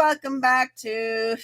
welcome back to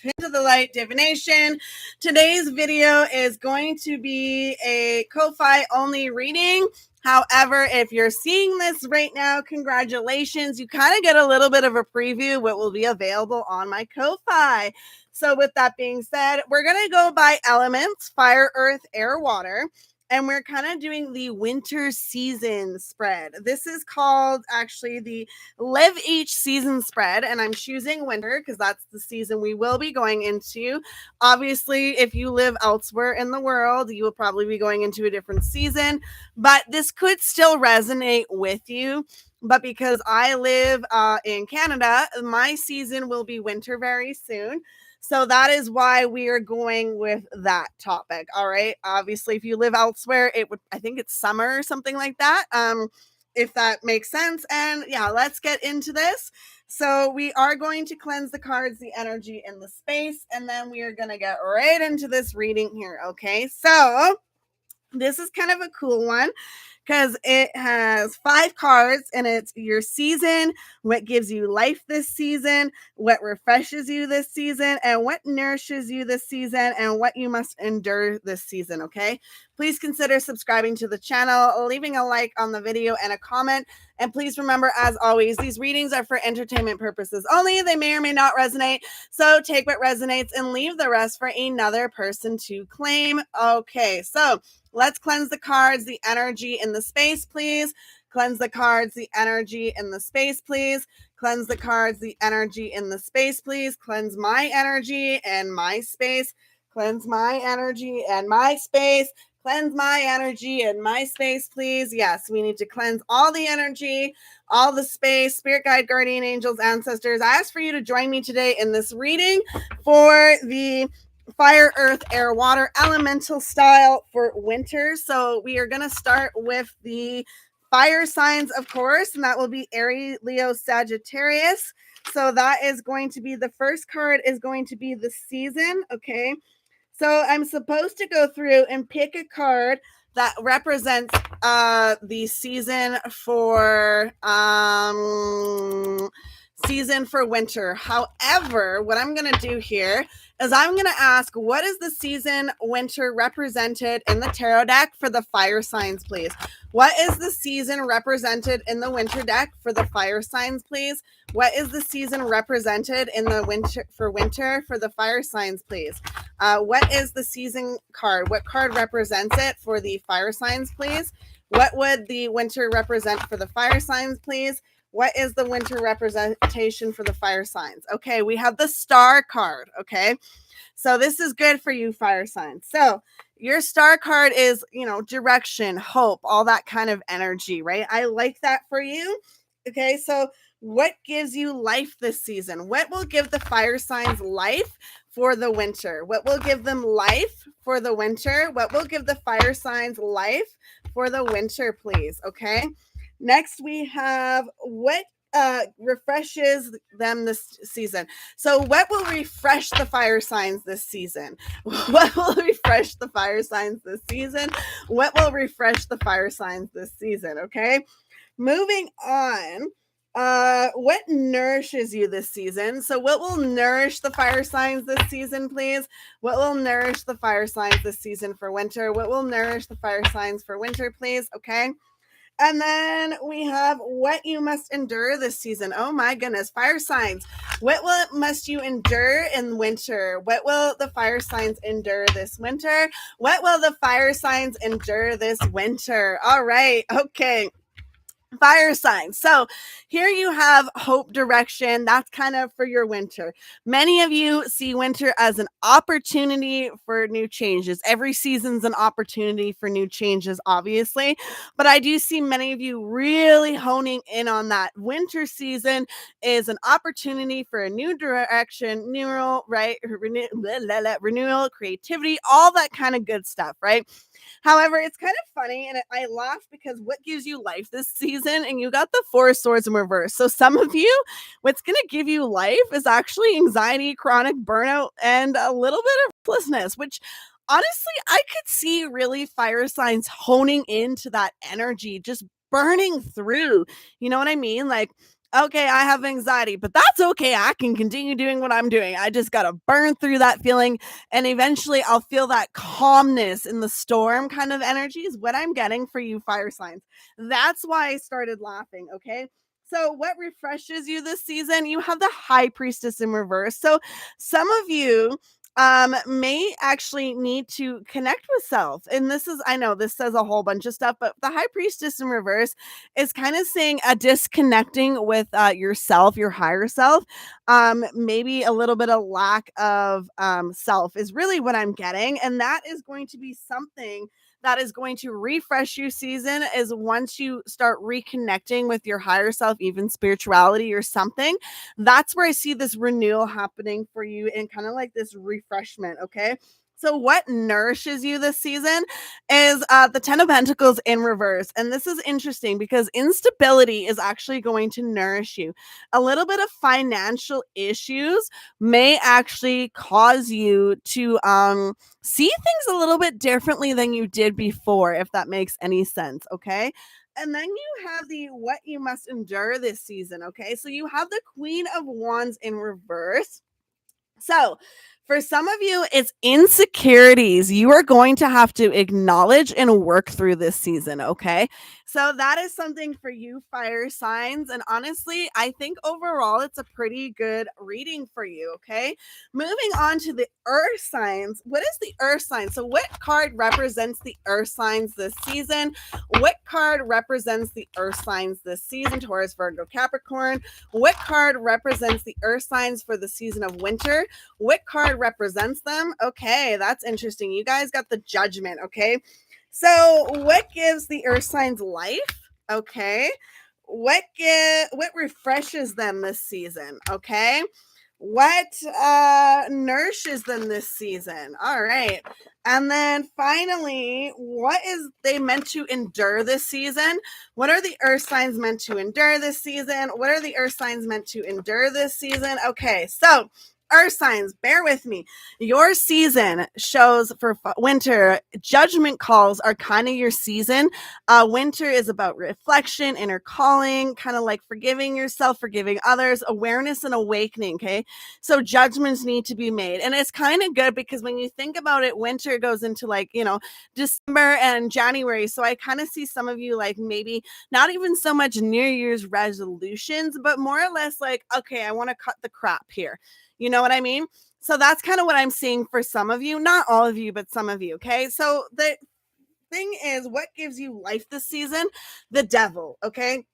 Into the Light Divination. Today's video is going to be a KOFI only reading. However, if you're seeing this right now, congratulations. You kind of get a little bit of a preview what will be available on my KOFI. So with that being said, we're going to go by elements: fire, earth, air, water. And we're kind of doing the winter season spread. This is called actually the Live Each Season spread. And I'm choosing winter because that's the season we will be going into. Obviously, if you live elsewhere in the world, you will probably be going into a different season. But this could still resonate with you. But because I live in Canada, my season will be winter very soon. So that is why we are going with that topic. All right. Obviously, if you live elsewhere, I think it's summer or something like that. If that makes sense. And yeah, let's get into this. So we are going to cleanse the cards, the energy, and the space. And then we are going to get right into this reading here. Okay. So this is kind of a cool one because it has 5 cards and it's your season, what gives you life this season, what refreshes you this season, and what nourishes you this season, and what you must endure this season. Okay. Please consider subscribing to the channel, leaving a like on the video and a comment. And please remember, as always, these readings are for entertainment purposes only. They may or may not resonate. So take what resonates and leave the rest for another person to claim. Okay. So let's cleanse the cards, the energy in the space, please. Cleanse the cards, the energy in the space, please. Cleanse the cards, the energy in the space, please. Cleanse my energy and my space. Cleanse my energy and my space. Cleanse my energy and my space, please. Yes, we need to cleanse all the energy, all the space. Spirit guide, guardian angels, ancestors, I ask for you to join me today in this reading for the fire, earth, air, water, elemental style for winter. So we are going to start with the fire signs, of course, and that will be Aries, Leo, Sagittarius. So that is going to be the first card is going to be the season. Okay. So I'm supposed to go through and pick a card that represents the season for winter. However, what I'm going to do here is I'm going to ask, what is the season winter represented in the tarot deck for the fire signs, please? What is the season represented in the winter deck for the fire signs, please? What is the season represented in the winter for the fire signs, please? What is the season card? What card represents it for the fire signs, please? What would the winter represent for the fire signs, please? What is the winter representation for the fire signs? Okay, we have the star card. Okay, so this is good for you, fire signs. So your star card is, direction, hope, all that kind of energy, right? I like that for you. Okay, so what gives you life this season? What will give the fire signs life for the winter? What will give them life for the winter? What will give the fire signs life for the winter, please? Okay. Next, we have what refreshes them this season. So what will refresh the fire signs this season? What will refresh the fire signs this season? What will refresh the fire signs this season? Okay. Moving on. What nourishes you this season? So what will nourish the fire signs this season, please? What will nourish the fire signs this season for winter? What will nourish the fire signs for winter, please? Okay. And then we have what you must endure this season. Oh my goodness, fire signs. What must you endure in winter? What will the fire signs endure this winter? What will the fire signs endure this winter? All right. Okay. Fire signs. So here you have hope, direction. That's kind of for your winter. Many of you see winter as an opportunity for new changes. Every season's an opportunity for new changes, obviously. But I do see many of you really honing in on that. Winter season is an opportunity for a new direction, renewal, right? Renewal, creativity, all that kind of good stuff, right? However, it's kind of funny, and I laugh because what gives you life this season? And you got the 4 of Swords in reverse. So some of you, what's going to give you life is actually anxiety, chronic burnout, and a little bit of restlessness, which honestly, I could see really fire signs honing into that energy, just burning through. You know what I mean? Like, okay, I have anxiety, but that's okay. I can continue doing what I'm doing. I just got to burn through that feeling. And eventually I'll feel that calmness in the storm kind of energy is what I'm getting for you, fire signs. That's why I started laughing. Okay. So, what refreshes you this season? You have the high priestess in reverse. So, some of you may actually need to connect with self. And this is, I know this says a whole bunch of stuff, but the high priestess in reverse is kind of saying a disconnecting with yourself, your higher self. Maybe a little bit of lack of self is really what I'm getting. And that is going to be something that is going to refresh you season is once you start reconnecting with your higher self, even spirituality or something. That's where I see this renewal happening for you and kind of like this refreshment. Okay. So, what nourishes you this season is the 10 of Pentacles in reverse. And this is interesting because instability is actually going to nourish you. A little bit of financial issues may actually cause you to see things a little bit differently than you did before, if that makes any sense. Okay. And then you have the what you must endure this season. Okay. So you have the Queen of Wands in reverse. So, for some of you, it's insecurities you are going to have to acknowledge and work through this season. Okay. So, that is something for you, fire signs. And honestly, I think overall it's a pretty good reading for you. Okay. Moving on to the earth signs. What is the earth sign? So, what card represents the earth signs this season? What card represents the earth signs this season? Taurus, Virgo, Capricorn. What card represents the earth signs for the season of winter? What card represents them? Okay, that's interesting. You guys got the Judgment. Okay. So, what gives the earth signs life? Okay. What refreshes them this season? Okay. What nourishes them this season? All right. And then finally, what is they meant to endure this season? What are the earth signs meant to endure this season? What are the earth signs meant to endure this season? Okay, so earth signs, bear with me. Your season shows for winter, judgment calls are kind of your season. Winter is about reflection, inner calling, kind of like forgiving yourself, forgiving others, awareness and awakening. Okay. So judgments need to be made. And it's kind of good because when you think about it, winter goes into like, December and January. So I kind of see some of you like maybe not even so much New Year's resolutions, but more or less like, okay, I want to cut the crap here. You know what I mean? So that's kind of what I'm seeing for some of you, not all of you, but some of you. Okay. So the thing is, what gives you life this season? The devil. Okay.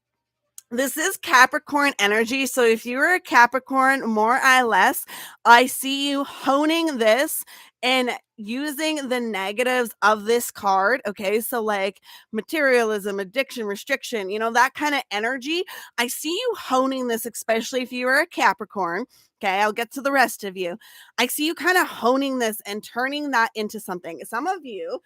This is Capricorn energy. So if you're a Capricorn, more or less, I see you honing this and using the negatives of this card. Okay. So like materialism, addiction, restriction, that kind of energy. I see you honing this, especially if you are a Capricorn. Okay. I'll get to the rest of you. I see you kind of honing this and turning that into something. Some of you,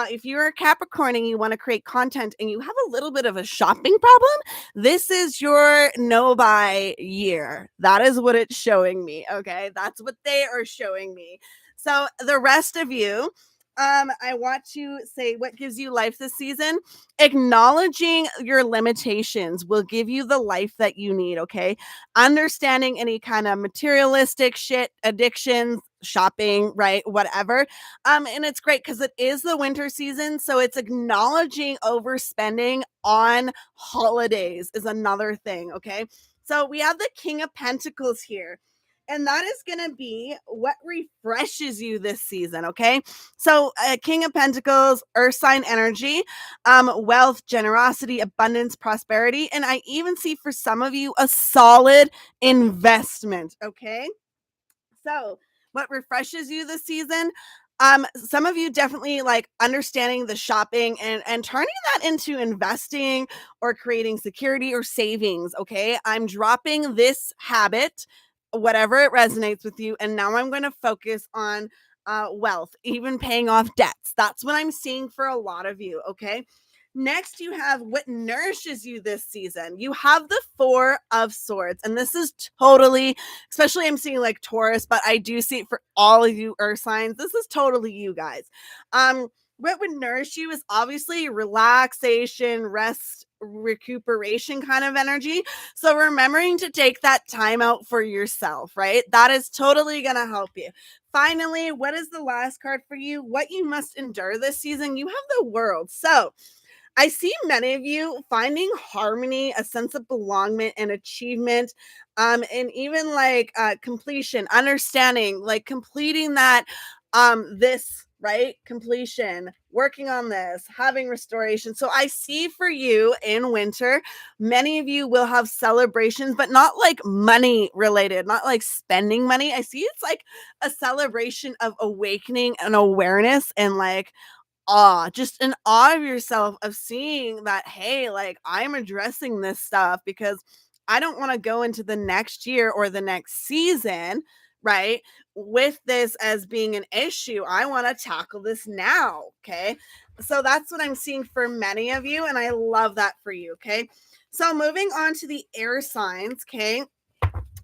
if you're a Capricorn and you want to create content and you have a little bit of a shopping problem, this is your no buy year. That is what it's showing me. Okay. That's what they are showing me. So the rest of you, I want to say what gives you life this season. Acknowledging your limitations will give you the life that you need. Okay. Understanding any kind of materialistic shit, addictions, shopping, right? Whatever. And it's great because it is the winter season. So it's acknowledging overspending on holidays is another thing. Okay. So we have the King of Pentacles here. And that is going to be what refreshes you this season. Okay. So, King of Pentacles, Earth sign energy, wealth, generosity, abundance, prosperity. And I even see for some of you a solid investment. Okay. So, what refreshes you this season? Some of you definitely like understanding the shopping and turning that into investing or creating security or savings. Okay. I'm dropping this habit, whatever it resonates with you. And now I'm going to focus on wealth, even paying off debts. That's what I'm seeing for a lot of you. Okay. Next, you have what nourishes you this season. You have the Four of Swords, and this is totally, especially I'm seeing like Taurus, but I do see it for all of you earth signs. This is totally you guys. What would nourish you is obviously relaxation, rest, recuperation kind of energy. So remembering to take that time out for yourself, right? That is totally going to help you. Finally, what is the last card for you? What you must endure this season? You have the world. So I see many of you finding harmony, a sense of belongment and achievement, and even like completion, understanding, like completing that, this right completion, working on this, having restoration. So I see for you in winter, many of you will have celebrations, but not like money related, not like spending money. I see it's like a celebration of awakening and awareness and like awe, just in awe of yourself of seeing that, hey, like I'm addressing this stuff because I don't want to go into the next year or the next season, right? With this as being an issue. I want to tackle this now. Okay. So that's what I'm seeing for many of you. And I love that for you. Okay. So moving on to the air signs. Okay.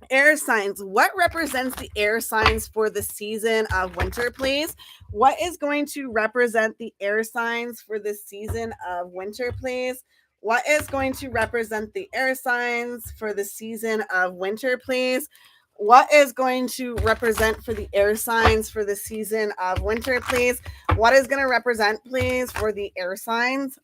Air signs. What represents the air signs for the season of winter, please? What is going to represent the air signs for the season of winter, please? What is going to represent the air signs for the season of winter, please? What is going to represent for the air signs for the season of winter, please? What is going to represent, please, for the air signs?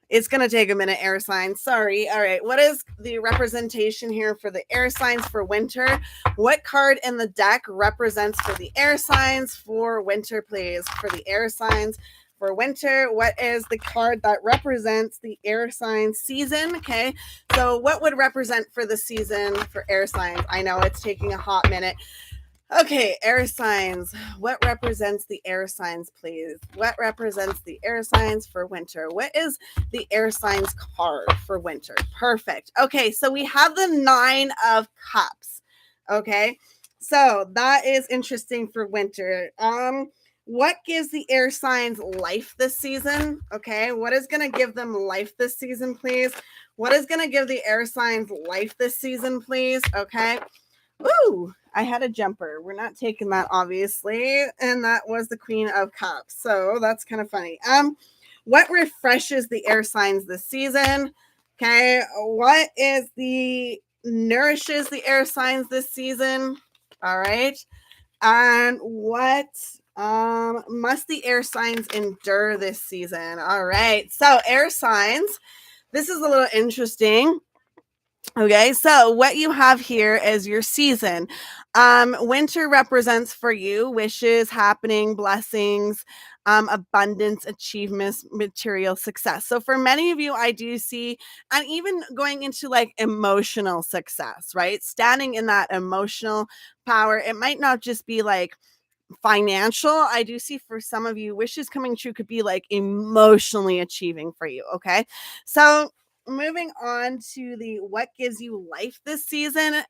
It's going to take a minute, air signs. Sorry. All right. What is the representation here for the air signs for winter? What card in the deck represents for the air signs for winter, please? For the air signs for winter, what is the card that represents the air sign season? Okay. So what would represent for the season for air signs? I know it's taking a hot minute. Okay, air signs. What represents the air signs, please? What represents the air signs for winter? What is the air signs card for winter? Perfect. Okay, so we have the 9 of Cups. Okay, so that is interesting for winter. What gives the air signs life this season? Okay, what is going to give them life this season, please? What is going to give the air signs life this season, please? Okay. Ooh, I had a jumper. We're not taking that, obviously. And that was the Queen of Cups. So that's kind of funny. What refreshes the air signs this season? Okay. What is the nourishes the air signs this season? All right. And what must the air signs endure this season? All right. So air signs. This is a little interesting. Okay, so what you have here is your season. Winter represents for you wishes, happening, blessings, abundance, achievements, material success. So for many of you, I do see, and even going into like emotional success, right? Standing in that emotional power. It might not just be like financial. I do see for some of you, wishes coming true could be like emotionally achieving for you. Okay, so moving on to the what gives you life this season,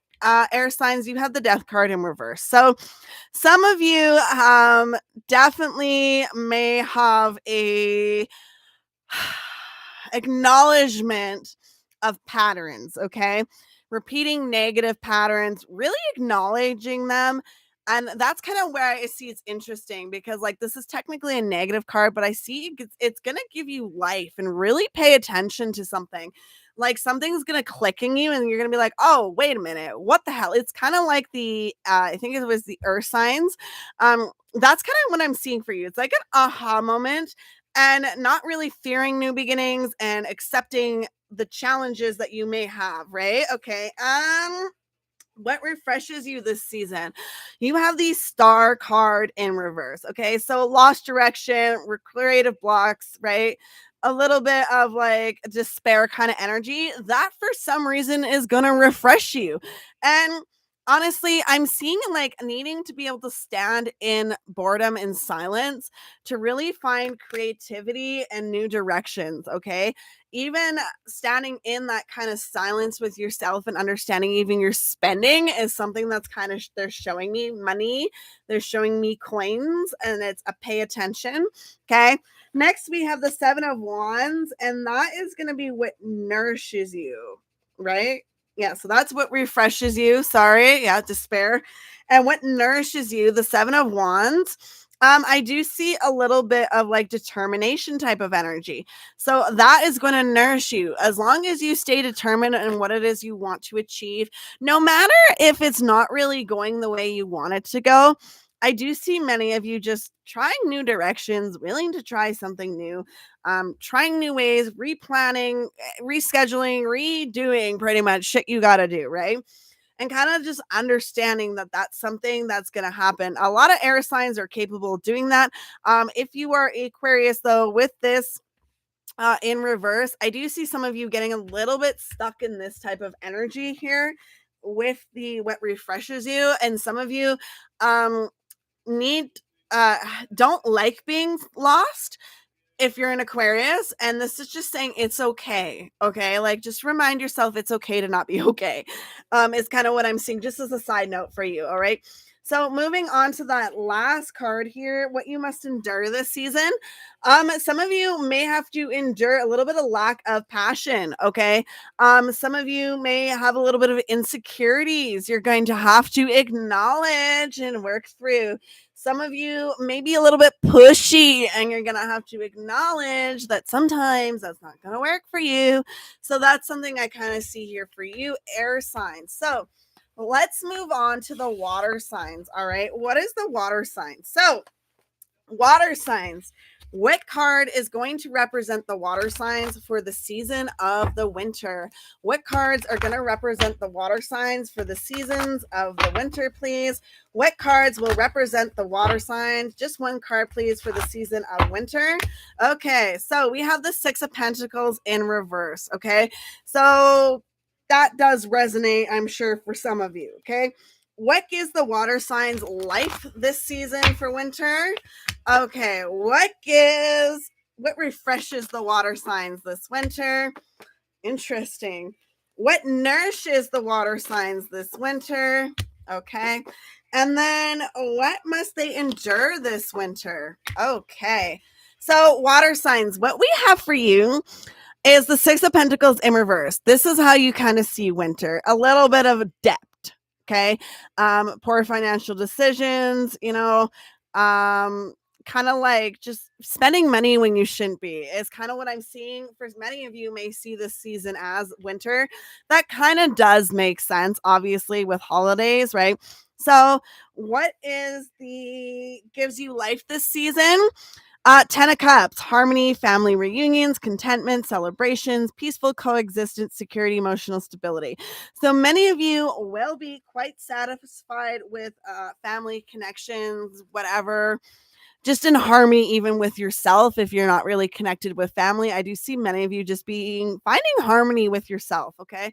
air signs, you have the death card in reverse. So some of you definitely may have a acknowledgement of patterns, okay? Repeating negative patterns, really acknowledging them. And that's kind of where I see it's interesting because, like, this is technically a negative card, but I see it's going to give you life and really pay attention to something. Like, something's going to click in you, and you're going to be like, oh, wait a minute, what the hell? It's kind of like I think it was the earth signs. That's kind of what I'm seeing for you. It's like an aha moment and not really fearing new beginnings and accepting the challenges that you may have, right? Okay. What refreshes you this season? You have the star card in reverse. Okay. So lost direction, creative blocks, right? A little bit of like despair kind of energy that for some reason is going to refresh you. And honestly, I'm seeing like needing to be able to stand in boredom and silence to really find creativity and new directions. Okay. Even standing in that kind of silence with yourself and understanding even your spending is something that's kind of they're showing me money, they're showing me coins, and it's a pay attention. Okay, next we have the 7 of Wands, and that is going to be what nourishes you, right? Yeah, so that's what refreshes you. Sorry, yeah, despair. And what nourishes you, the 7 of Wands, I do see a little bit of like determination type of energy. So that is going to nourish you as long as you stay determined in what it is you want to achieve, no matter if it's not really going the way you want it to go. I do see many of you just trying new directions, willing to try something new, trying new ways, replanning, rescheduling, redoing pretty much shit you got to do, right? And kind of just understanding that that's something that's going to happen. A lot of air signs are capable of doing that. If you are Aquarius, though, with this in reverse, I do see some of you getting a little bit stuck in this type of energy here with the what refreshes you, and some of you um, need uh don't like being lost if you're an Aquarius, and this is just saying it's okay. Okay. Like just remind yourself it's okay to not be okay. Is kind of what I'm seeing, just as a side note for you. All right. So moving on to that last card here, what you must endure this season. Some of you may have to endure a little bit of lack of passion. Okay. Some of you may have a little bit of insecurities you're going to have to acknowledge and work through. Some of you may be a little bit pushy and you're going to have to acknowledge that sometimes that's not going to work for you. So that's something I kind of see here for you, air signs. So let's move on to the water signs. All right. What is the water sign? So, water signs. What card is going to represent the water signs for the season of the winter? What cards are going to represent the water signs for the seasons of the winter, please? What cards will represent the water signs? Just one card, please, for the season of winter. Okay, so we have the Six of Pentacles in reverse. Okay, so that does resonate, I'm sure, for some of you. Okay, what gives the water signs life this season for winter? Okay, what refreshes the water signs this winter? Interesting. What nourishes the water signs this winter? Okay. And then what must they endure this winter? Okay. So, water signs, what we have for you is the Six of Pentacles in reverse. This is how you kind of see winter, a little bit of debt. Okay. Poor financial decisions, kind of like just spending money when you shouldn't be is kind of what I'm seeing. For many of you may see this season as winter. That kind of does make sense, obviously, with holidays, right? So, what is the gives you life this season? Ten of Cups, harmony, family reunions, contentment, celebrations, peaceful coexistence, security, emotional stability. So many of you will be quite satisfied with family connections, whatever, just in harmony, even with yourself. If you're not really connected with family, I do see many of you just finding harmony with yourself. Okay.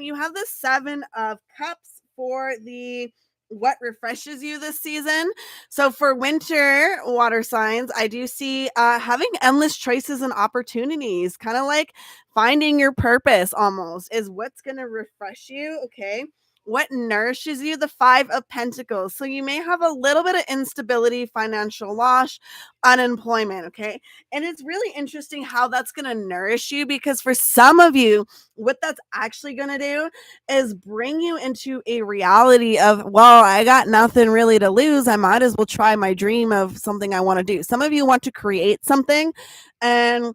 You have the Seven of Cups for the what refreshes you this season. So for winter water signs, I do see having endless choices and opportunities, kind of like finding your purpose almost is what's going to refresh you. Okay. What nourishes you? The Five of Pentacles. So you may have a little bit of instability, financial loss, unemployment. Okay. And it's really interesting how that's going to nourish you, because for some of you, what that's actually going to do is bring you into a reality of, well, I got nothing really to lose. I might as well try my dream of something I want to do. Some of you want to create something, and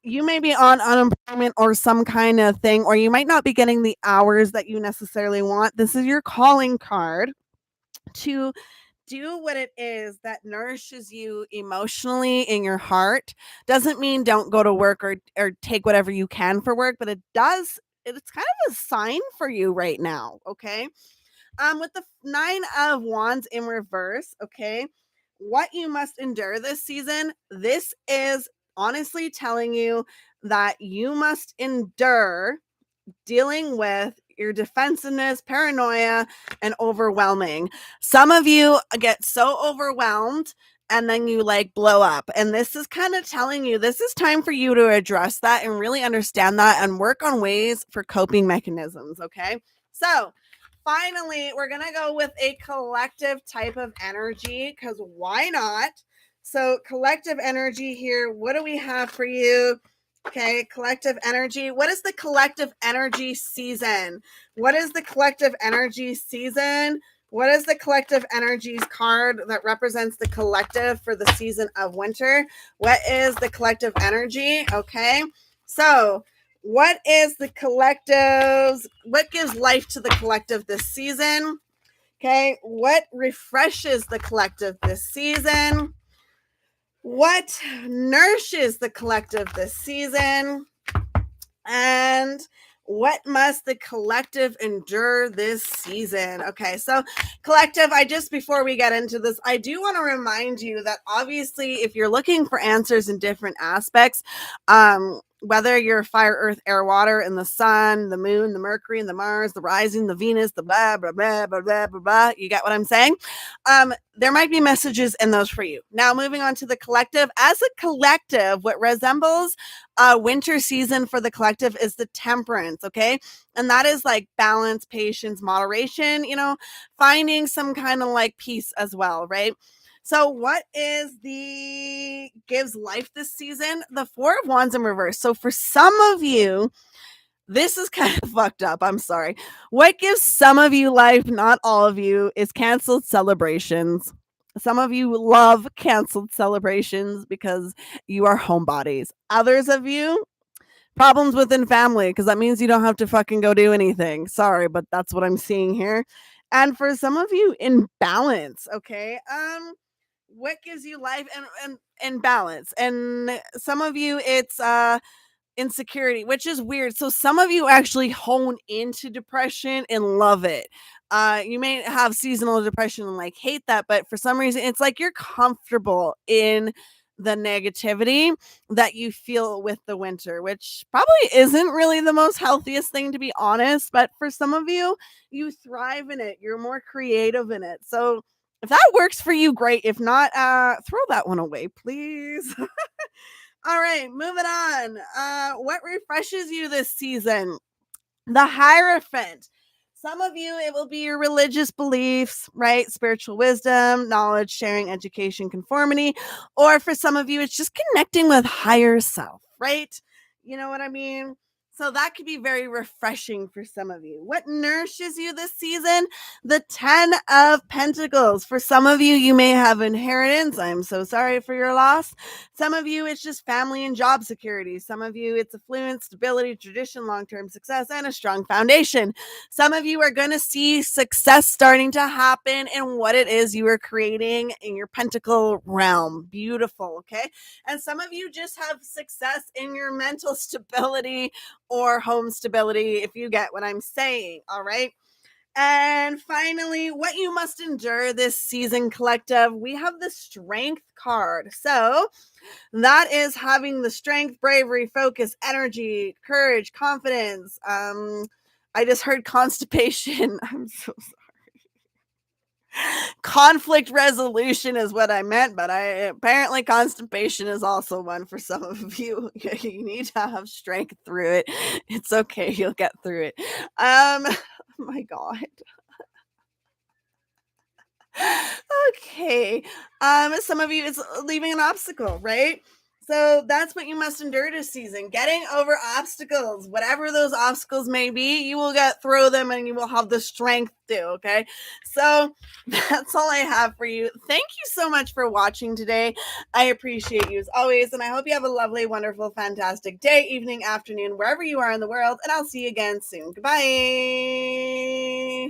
you may be on unemployment or some kind of thing, or you might not be getting the hours that you necessarily want. This is your calling card to do what it is that nourishes you emotionally in your heart. Doesn't mean don't go to work or take whatever you can for work, but it's kind of a sign for you right now. Okay. With the Nine of Wands in reverse, okay, what you must endure this season, this is honestly telling you that you must endure dealing with your defensiveness, paranoia, and overwhelming. Some of you get so overwhelmed and then you like blow up. And this is kind of telling you this is time for you to address that and really understand that and work on ways for coping mechanisms. Okay. So, finally, we're going to go with a collective type of energy, because why not? So, collective energy here. What do we have for you? Okay, collective energy. What is the collective energy season? What is the collective energy season? What is the collective energies card that represents the collective for the season of winter? What is the collective energy? Okay. So, what is the collectives? What gives life to the collective this season? Okay. What refreshes the collective this season? What nourishes the collective this season? And what must the collective endure this season? Okay, so collective, before we get into this, I do want to remind you that obviously, if you're looking for answers in different aspects, whether you're fire, earth, air, water, and the sun, the moon, the Mercury, and the Mars, the rising, the Venus, the blah, blah, blah, blah, blah, blah, blah, you get what I'm saying? There might be messages in those for you. Now, moving on to the collective. As a collective, what resembles winter season for the collective is the temperance, okay? And that is like balance, patience, moderation, finding some kind of like peace as well, right? So what gives life this season? The Four of Wands in reverse. So for some of you, this is kind of fucked up. I'm sorry. What gives some of you life, not all of you, is canceled celebrations. Some of you love canceled celebrations because you are homebodies. Others of you, problems within family, because that means you don't have to fucking go do anything. Sorry, but that's what I'm seeing here. And for some of you, imbalance, okay? What gives you life and balance? And some of you, it's insecurity, which is weird. So some of you actually hone into depression and love it. You may have seasonal depression and like hate that, but for some reason, it's like you're comfortable in the negativity that you feel with the winter, which probably isn't really the most healthiest thing, to be honest. But for some of you, you thrive in it. You're more creative in it. So if that works for you, great. If not, throw that one away, please. All right, moving on. What refreshes you this season? The Hierophant. Some of you, it will be your religious beliefs, right? Spiritual wisdom, knowledge, sharing, education, conformity. Or for some of you, it's just connecting with higher self, right? You know what I mean? So that could be very refreshing for some of you. What nourishes you this season? The 10 of Pentacles. For some of you, you may have inheritance. I'm so sorry for your loss. Some of you, it's just family and job security. Some of you, it's affluence, stability, tradition, long-term success, and a strong foundation. Some of you are going to see success starting to happen in what it is you are creating in your pentacle realm. Beautiful, okay? And some of you just have success in your mental stability or home stability, if you get what I'm saying, all right? And finally, what you must endure this season, collective, we have the Strength card. So that is having the strength, bravery, focus, energy, courage, confidence. I just heard constipation. I'm so sorry. Conflict resolution is what I meant, but apparently constipation is also one for some of you. You need to have strength through it. It's okay, you'll get through it. Oh my God. Okay. Some of you, it's leaving an obstacle, right? So that's what you must endure this season. Getting over obstacles, whatever those obstacles may be, you will get through them and you will have the strength to, okay? So that's all I have for you. Thank you so much for watching today. I appreciate you as always, and I hope you have a lovely, wonderful, fantastic day, evening, afternoon, wherever you are in the world, and I'll see you again soon. Goodbye.